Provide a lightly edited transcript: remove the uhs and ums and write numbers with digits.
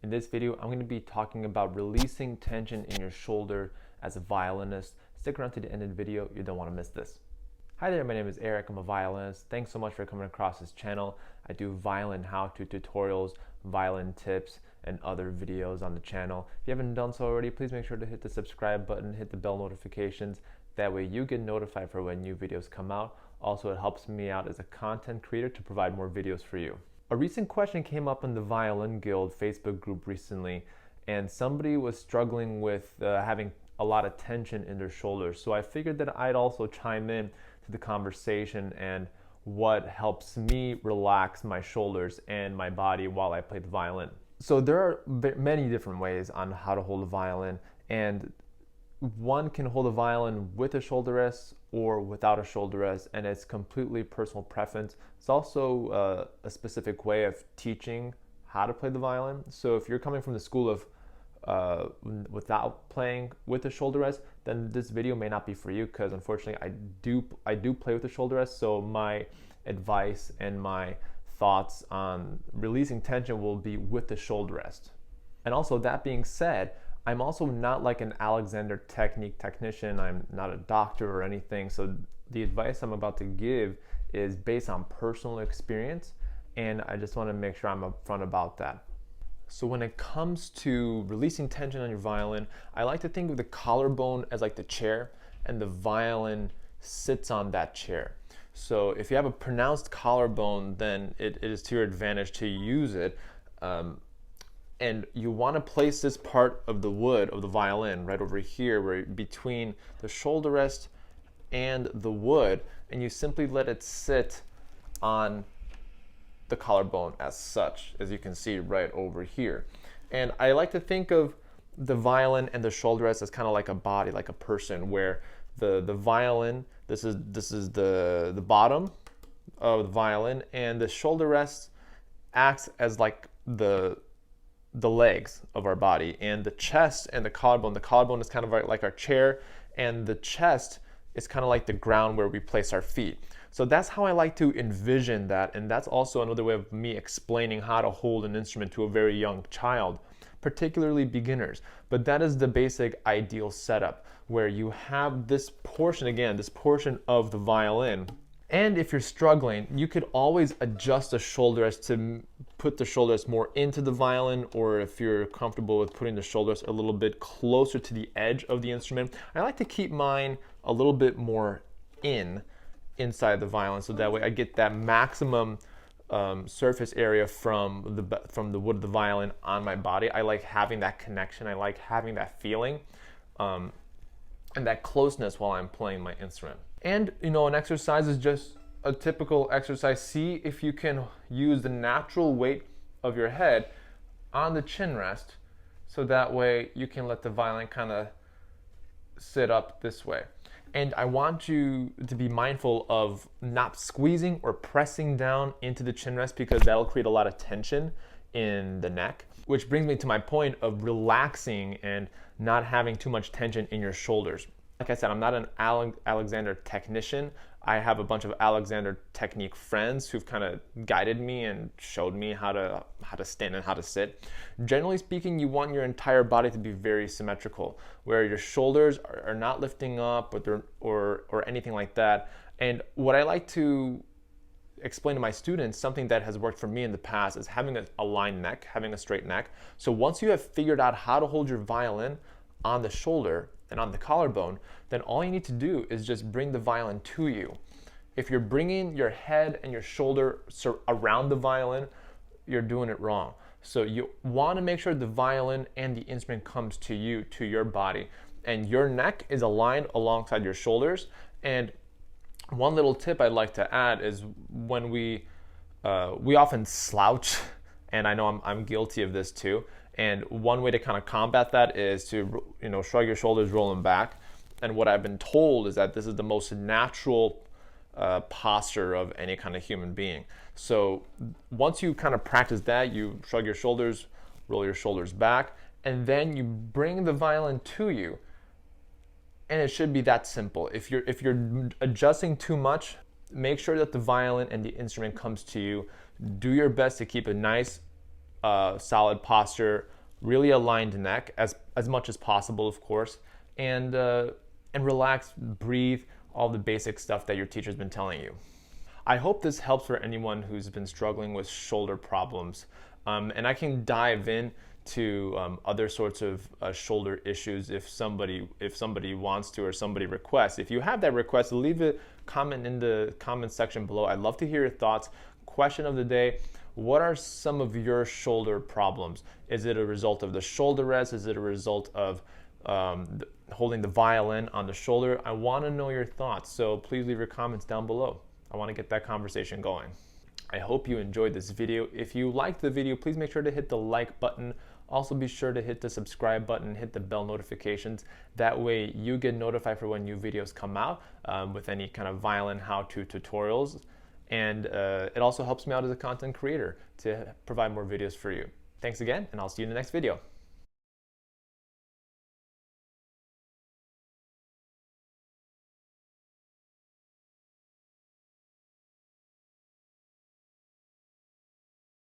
In this video, I'm going to be talking about releasing tension in your shoulder as a violinist. Stick around to the end of the video, you don't want to miss this. Hi there, my name is Eric, I'm a violinist. Thanks so much for coming across this channel. I do violin how-to tutorials, violin tips, and other videos on the channel. If you haven't done so already, please make sure to hit the subscribe button, hit the bell notifications. That way you get notified for when new videos come out. Also, it helps me out as a content creator to provide more videos for you. A recent question came up in the Violin Guild Facebook group recently, and somebody was struggling with having a lot of tension in their shoulders. So I figured that I'd also chime in to the conversation and what helps me relax my shoulders and my body while I play the violin. So there are many different ways on how to hold a violin, and one can hold a violin with a shoulder rest or without a shoulder rest, and it's completely personal preference. It's also a specific way of teaching how to play the violin. So if you're coming from the school of without playing with a shoulder rest, then this video may not be for you, because unfortunately I do play with the shoulder rest. So my advice and my thoughts on releasing tension will be with the shoulder rest. And also, that being said, I'm also not like an Alexander technique technician. I'm not a doctor or anything. So the advice I'm about to give is based on personal experience, and I just want to make sure I'm upfront about that. So when it comes to releasing tension on your violin, I like to think of the collarbone as like the chair, and the violin sits on that chair. So if you have a pronounced collarbone, then it is to your advantage to use it. And you want to place this part of the wood of the violin right over here, where between the shoulder rest and the wood, and you simply let it sit on the collarbone as such, as you can see right over here. And I like to think of the violin and the shoulder rest as kind of like a body, like a person, where the violin, this is the bottom of the violin, and the shoulder rest acts as like the legs of our body, and the chest and the collarbone is kind of like our chair, and the chest is kind of like the ground where we place our feet. So that's how I like to envision that, and that's also another way of me explaining how to hold an instrument to a very young child, particularly beginners. But that is the basic ideal setup, where you have this portion, again, this portion of the violin. And if you're struggling, you could always adjust the shoulder rest to put the shoulder rest more into the violin, or if you're comfortable with putting the shoulder rest a little bit closer to the edge of the instrument. I like to keep mine a little bit more inside the violin, so that way I get that maximum surface area from the wood of the violin on my body. I like having that connection. I like having that feeling and that closeness while I'm playing my instrument. And an exercise is just a typical exercise. See if you can use the natural weight of your head on the chin rest, so that way you can let the violin kind of sit up this way. And I want you to be mindful of not squeezing or pressing down into the chin rest, because that'll create a lot of tension in the neck. Which brings me to my point of relaxing and not having too much tension in your shoulders. Like I said, I'm not an Alexander technician. I have a bunch of Alexander technique friends who've kind of guided me and showed me how to stand and how to sit. Generally speaking, you want your entire body to be very symmetrical, where your shoulders are not lifting up or anything like that. And what I like to explain to my students, something that has worked for me in the past, is having a aligned neck, having a straight neck. So once you have figured out how to hold your violin on the shoulder and on the collarbone, then all you need to do is just bring the violin to you. If you're bringing your head and your shoulder around the violin, you're doing it wrong. So you want to make sure the violin and the instrument comes to you, to your body, and your neck is aligned alongside your shoulders. And one little tip I'd like to add is when we often slouch, and I know I'm guilty of this too. And one way to kind of combat that is to shrug your shoulders, roll them back. And what I've been told is that this is the most natural posture of any kind of human being. So once you kind of practice that, you shrug your shoulders, roll your shoulders back, and then you bring the violin to you. And it should be that simple. If you're adjusting too much, make sure that the violin and the instrument comes to you. Do your best to keep a nice solid posture really aligned neck as much as possible, of course, and relax, breathe, all the basic stuff that your teacher's been telling you. I hope this helps for anyone who's been struggling with shoulder problems, and I can dive in to other sorts of shoulder issues if somebody wants to, or somebody requests. If you have that request, leave a comment in the comment section below. I'd love to hear your thoughts. Question of the day: what are some of your shoulder problems? Is it a result of the shoulder rest? Is it a result of holding the violin on the shoulder? I want to know your thoughts, so please leave your comments down below. I want to get that conversation going. I hope you enjoyed this video. If you liked the video, please make sure to hit the like button. Also be sure to hit the subscribe button, hit the bell notifications. That way you get notified for when new videos come out with any kind of violin how-to tutorials. And it also helps me out as a content creator to provide more videos for you. Thanks again, and I'll see you in the next video.